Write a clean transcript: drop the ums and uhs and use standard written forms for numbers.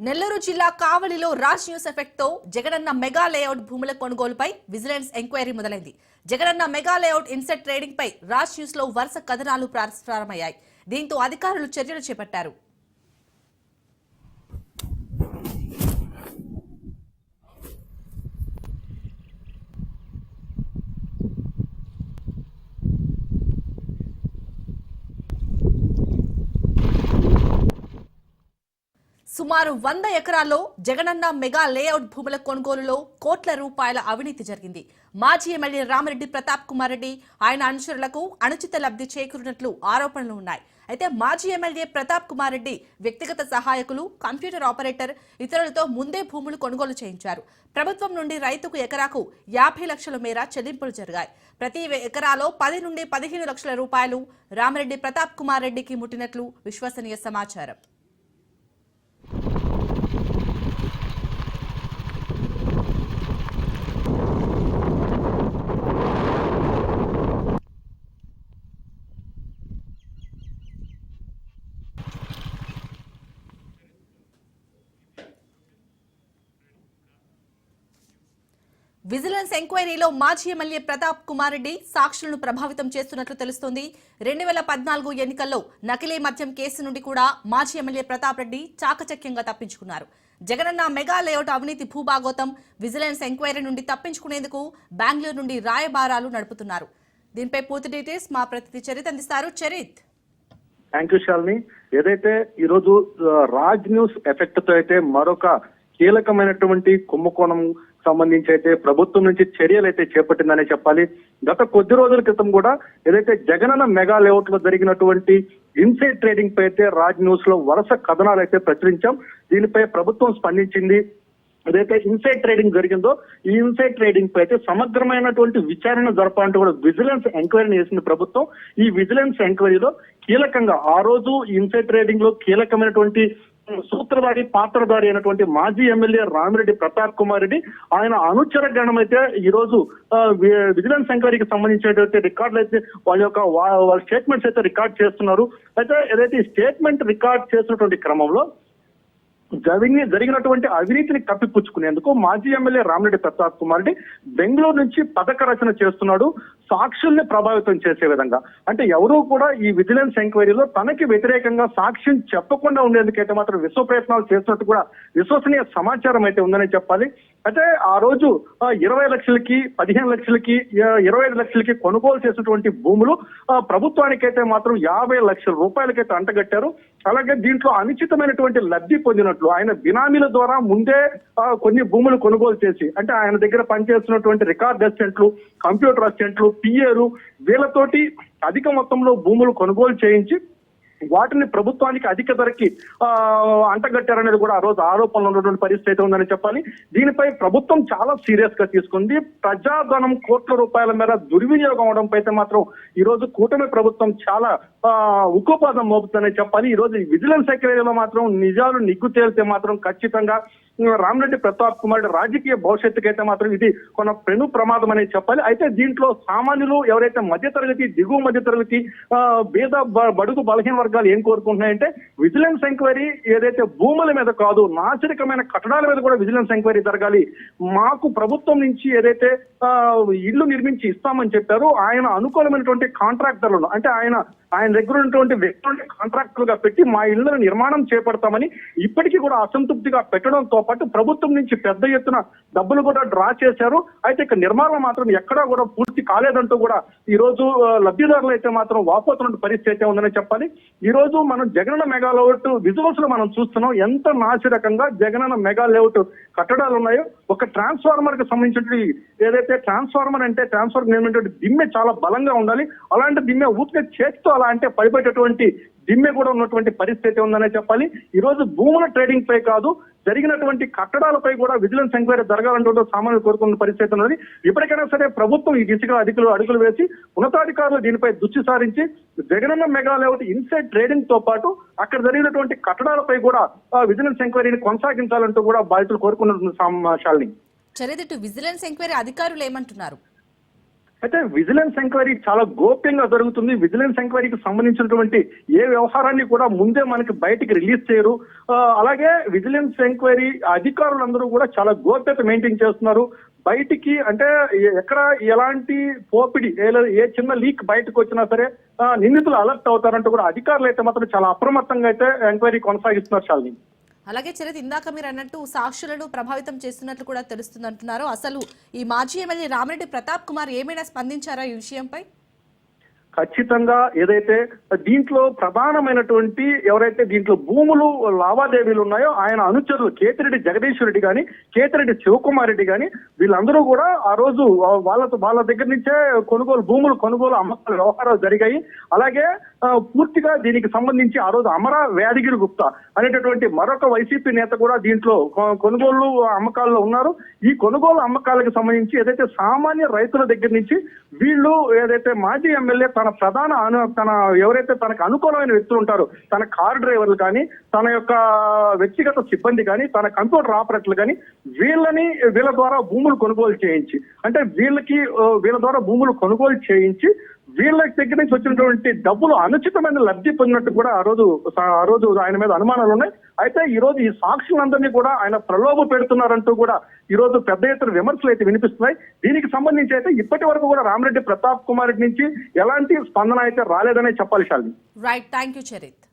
నెల్లూరు జిల్లా కావలిలో Raj news effect తో జగనన్న మెగా లేఅవుట్ భూముల కొనుగోలుపై విజిలెన్స్ ఎంక్వైరీ మొదలైంది. Jagananna mega layout insider trading పై రాజ్ న్యూస్ లో వరుస కథనాలు ప్రారంభమయ్యాయి. దీంతో అధికారులు చర్యలు చేపట్టారు. సుమారు 100 ఎకరాల్లో జగనన్న మెగా లేఅవుట్ భూముల కొనుగోలులో కోట్ల రూపాయల అవినీతి జరిగింది. మాజీ ఎమ్మెల్యే రామిరెడ్డి ప్రతాప్ కుమార్ రెడ్డి ఆయన అనుచరులకు అనుచిత లబ్ధి చేకూరినట్లు ఆరోపణలు ఉన్నాయి. అయితే మాజీ ఎమ్మెల్యే ప్రతాప్ కుమార్ రెడ్డి వ్యక్తిగత సహాయకులు, కంప్యూటర్ ఆపరేటర్ ఇతరులతో ముందే భూములు కొనుగోలు చేయించారు. ప్రభుత్వం నుండి రైతుకు ఎకరాకు 50 లక్షల మేర చెల్లింపులు జరిగాయి. ప్రతి ఎకరాలో 10 నుండి 15 లక్షల రూపాయలు రామిరెడ్డి ప్రతాప్ కుమార్ రెడ్డికి ముట్టినట్లు విశ్వసనీయ సమాచారం. విజిలెన్స్ ఎంక్వైరీలో మాజీ ఎమ్మెల్యే ప్రతాప్ కుమార్ రెడ్డి సాక్షులను ప్రభావితం చేస్తున్నట్లు తెలుస్తోంది. 2014 ఎన్నికల్లో నకిలీ మద్యం కేసు నుండి కూడా మాజీ ఎమ్మెల్యే ప్రతాప్ రెడ్డి చాకచక్యంగా తప్పించుకున్నారు. జగనన్న మెగా లేఅవుట్ అవినీతి భూభాగోతం విజిలెన్స్ ఎంక్వైరీ నుండి తప్పించుకునేందుకు బెంగళూరు నుండి రాయబారాలు నడుపుతున్నారు. దీనిపై పూర్తి డీటెయిల్స్ మా ప్రతినిధి చరిత్ అందిస్తారు. చరిత్. Thank you Shalini. ఏదైతే ఈరోజు రాజ్ న్యూస్ ఎఫెక్ట్ తో అయితే మరొక కీలకమైనటువంటి కుంభకోణం సంబంధించి అయితే ప్రభుత్వం నుంచి చర్యలు అయితే చేపట్టిందనే చెప్పాలి. గత కొద్ది రోజుల క్రితం కూడా ఏదైతే జగనన్న మెగా లేఅవుట్ లో జరిగినటువంటి ఇన్సైడ్ ట్రేడింగ్ పై అయితే రాజ్ న్యూస్ లో వరుస కథనాలు అయితే ప్రచురించాం. దీనిపై ప్రభుత్వం స్పందించింది. ఏదైతే ఇన్సైడ్ ట్రేడింగ్ జరిగిందో ఈ ఇన్సైడ్ ట్రేడింగ్ పై అయితే సమగ్రమైనటువంటి విచారణ జరపాలంటూ కూడా విజిలెన్స్ ఎంక్వైరీని చేసింది ప్రభుత్వం. ఈ విజిలెన్స్ ఎంక్వైరీలో కీలకంగా ఆ రోజు ఇన్సైడ్ ట్రేడింగ్ లో కీలకమైనటువంటి సూత్రధారి పాత్రధారి అయినటువంటి మాజీ ఎమ్మెల్యే రామిరెడ్డి ప్రతాప్ కుమార్ రెడ్డి ఆయన అనుచర గణం అయితే ఈ రోజు విజిలెన్స్ ఎంక్వైరీకి సంబంధించినటువంటి రికార్డులు అయితే వాళ్ళ స్టేట్మెంట్స్ అయితే రికార్డ్ చేస్తున్నారు. అయితే ఏదైతే ఈ స్టేట్మెంట్ రికార్డ్ చేసినటువంటి క్రమంలో జరిగినటువంటి అవినీతిని కప్పిపుచ్చుకునేందుకు మాజీ ఎమ్మెల్యే రామిరెడ్డి ప్రతాప్ కుమార్ రెడ్డి బెంగళూరు నుంచి పథక రచన చేస్తున్నాడు, సాక్షుల్ని ప్రభావితం చేసే విధంగా. అంటే ఎవరూ కూడా ఈ విజిలెన్స్ ఎంక్వైరీలో తనకి వ్యతిరేకంగా సాక్ష్యం చెప్పకుండా ఉండేందుకైతే మాత్రం విశ్వ ప్రయత్నాలు చేస్తున్నట్టు కూడా విశ్వసనీయ సమాచారం అయితే ఉందని చెప్పాలి. అయితే ఆ రోజు 20 లక్షలకి 15 లక్షలకి 25 లక్షలకి కొనుగోలు చేసినటువంటి భూములు ప్రభుత్వానికైతే మాత్రం 50 లక్షల రూపాయలకైతే అంటగట్టారు. అలాగే దీంట్లో అనుచితమైనటువంటి లబ్ధి పొందినట్లు ఆయన బినామీల ద్వారా ముందే కొన్ని భూములు కొనుగోలు చేసి, అంటే ఆయన దగ్గర పనిచేస్తున్నటువంటి రికార్డ్ అసిస్టెంట్లు, కంప్యూటర్ అసిస్టెంట్లు, పిఏలు వీళ్ళతోటి అధిక మొత్తంలో భూములు కొనుగోలు చేయించి వాటిని ప్రభుత్వానికి అధిక ధరకి అంటగట్టారనేది కూడా ఆ రోజు ఆరోపణలు ఉన్నటువంటి పరిస్థితి అయితే ఉందని చెప్పాలి. దీనిపై ప్రభుత్వం చాలా సీరియస్ గా తీసుకుంది. ప్రజాధనం కోట్ల రూపాయల మేర దుర్వినియోగం అవడంపై అయితే మాత్రం ఈ రోజు కూటమి ప్రభుత్వం చాలా ఉక్కుపాదం మోపుతుందని చెప్పాలి. ఈ రోజు విజిలెన్స్ ఎంక్వైరీలో మాత్రం నిజాలు నిగ్గు తేలితే మాత్రం ఖచ్చితంగా రామిరెడ్డి ప్రతాప్ కుమార్ రాజకీయ భవిష్యత్తుకి అయితే మాత్రం ఇది కొన్న పెను ప్రమాదం అనేది చెప్పాలి. అయితే దీంట్లో సామాన్యులు ఎవరైతే మధ్యతరగతి, దిగువ మధ్యతరగతి, పేద బడుగు బలహీన వర్గాలు ఏం కోరుకుంటున్నాయంటే విజిలెన్స్ ఎంక్వైరీ ఏదైతే భూముల మీద కాదు నాసిరకమైన కట్టడాల మీద కూడా విజిలెన్స్ ఎంక్వైరీ జరగాలి. మాకు ప్రభుత్వం నుంచి ఏదైతే ఇళ్లు నిర్మించి ఇస్తామని చెప్పారు, ఆయన అనుకూలమైనటువంటి కాంట్రాక్టర్లను, అంటే ఆయన దగ్గర ఉన్నటువంటి వ్యక్తులని కాంట్రాక్టర్లుగా పెట్టి మా ఇళ్లను నిర్మాణం చేపడతామని ఇప్పటికీ కూడా అసంతృప్తిగా పెట్టడంతో పాటు ప్రభుత్వం నుంచి పెద్ద ఎత్తున డబ్బులు కూడా డ్రా చేశారు. అయితే ఇక నిర్మాణం మాత్రం ఎక్కడా కూడా పూర్తి కాలేదంటూ కూడా ఈ రోజు లబ్ధిదారులు అయితే మాత్రం వాపోతున్న పరిస్థితి అయితే ఉందని చెప్పాలి. ఈ రోజు మనం జగనన్న మెగా లేఅవుట్ విజువల్స్ లో మనం చూస్తున్నాం ఎంత నాసిరకంగా జగనన్న మెగా లేఅవుట్ కట్టడాలు ఉన్నాయో. ఒక ట్రాన్స్ఫార్మర్ కి సంబంధించిన ఏదైతే ట్రాన్స్ఫార్మర్ అంటే ట్రాన్స్ఫార్మర్ నిర్మించినటువంటి దిమ్మె చాలా బలంగా ఉండాలి. అలాంటి దిమ్మె ఊరికే చేతితో అలా అంటే పడిపోయేటటువంటి దిమ్మె కూడా ఉన్నటువంటి పరిస్థితి ఉందనే చెప్పాలి. ఈ రోజు భూముల ట్రేడింగ్ పై కాదు జరిగినటువంటి కట్టడాలపై కూడా విజిలెన్స్ ఎంక్వైరీ జరగాలంటూ సామాన్యులు కోరుకున్న పరిస్థితి ఉన్నది. ఇప్పటికైనా సరే ప్రభుత్వం ఈ దిశగా అడుగులు వేసి ఉన్నతాధికారులు దీనిపై దృష్టి సారించి Jagananna mega layout inside trading తో పాటు అక్కడ జరిగినటువంటి కట్టడాలపై కూడా విజిలెన్స్ ఎంక్వైరీని కొనసాగించాలంటూ కూడా బాధితులు కోరుకున్న శాలిని. చరిత్ర విజిలెన్స్ ఎంక్వైరీ అధికారులు ఏమంటున్నారు? అయితే విజిలెన్స్ ఎంక్వైరీ చాలా గోప్యంగా జరుగుతుంది. విజిలెన్స్ ఎంక్వైరీకి సంబంధించినటువంటి ఏ వ్యవహారాన్ని కూడా ముందే మనకి బయటికి రిలీజ్ చేయరు. అలాగే విజిలెన్స్ ఎంక్వైరీ అధికారులందరూ కూడా చాలా గోప్యత మెయింటైన్ చేస్తున్నారు. బయటికి అంటే ఎక్కడ ఎలాంటి పోపిడి ఏ చిన్న లీక్ బయటకు వచ్చినా సరే నిందితులు అలర్ట్ అవుతారంటూ కూడా అధికారులు అయితే మాత్రం చాలా అప్రమత్తంగా అయితే ఎంక్వైరీ కొనసాగిస్తున్నారు శాలిని. అలాగే చరిత్, ఇందాక మీరు అన్నట్టు సాక్షులను ప్రభావితం చేస్తున్నట్లు కూడా తెలుస్తుంది అంటున్నారు. అసలు ఈ మాజీ ఎమ్మెల్యే రామిరెడ్డి ప్రతాప్ కుమార్ ఏమైనా స్పందించారా ఈ విషయంపై? ఖచ్చితంగా ఏదైతే దీంట్లో ప్రధానమైనటువంటి ఎవరైతే దీంట్లో భూములు లావాదేవీలు ఉన్నాయో ఆయన అనుచరులు కేతిరెడ్డి జగదీష్ రెడ్డి గాని, కేతిరెడ్డి శివకుమార్ రెడ్డి గాని వీళ్ళందరూ కూడా ఆ రోజు వాళ్ళ దగ్గర నుంచే భూములు కొనుగోలు అమ్మకాల వ్యవహారాలు జరిగాయి. అలాగే పూర్తిగా దీనికి సంబంధించి ఆ రోజు అమర వేదగిరి గుప్తా అనేటటువంటి మరొక వైసీపీ నేత కూడా దీంట్లో కొనుగోలు అమ్మకాల్లో ఉన్నారు. ఈ కొనుగోలు అమ్మకాలకు సంబంధించి ఏదైతే సామాన్య రైతుల దగ్గర నుంచి వీళ్ళు ఏదైతే మాజీ ఎమ్మెల్యే తన ఎవరైతే తనకు అనుకూలమైన వ్యక్తులు ఉంటారో, తన కార్ డ్రైవర్లు కానీ, తన యొక్క వ్యక్తిగత సిబ్బంది కానీ, తన కంప్యూటర్ ఆపరేటర్లు కానీ వీళ్ళ ద్వారా భూములు కొనుగోలు చేయించి, అంటే వీళ్ళ ద్వారా భూములు కొనుగోలు చేయించి వీళ్ళ దగ్గర నుంచి వచ్చినటువంటి డబ్బులు అనుచితమైన లబ్ధి పొందినట్టు కూడా ఆ రోజు ఆయన మీద అనుమానాలు ఉన్నాయి. అయితే ఈ రోజు ఈ సాక్షులందరినీ కూడా ఆయన ప్రలోభ పెడుతున్నారంటూ కూడా ఈ రోజు పెద్ద ఎత్తున విమర్శలు అయితే వినిపిస్తున్నాయి. దీనికి సంబంధించి అయితే ఇప్పటి వరకు కూడా రామిరెడ్డి ప్రతాప్ కుమార్ రెడ్డి నుంచి ఎలాంటి స్పందన అయితే రాలేదనే చెప్పాలి Shalini. Right, thank you Charith.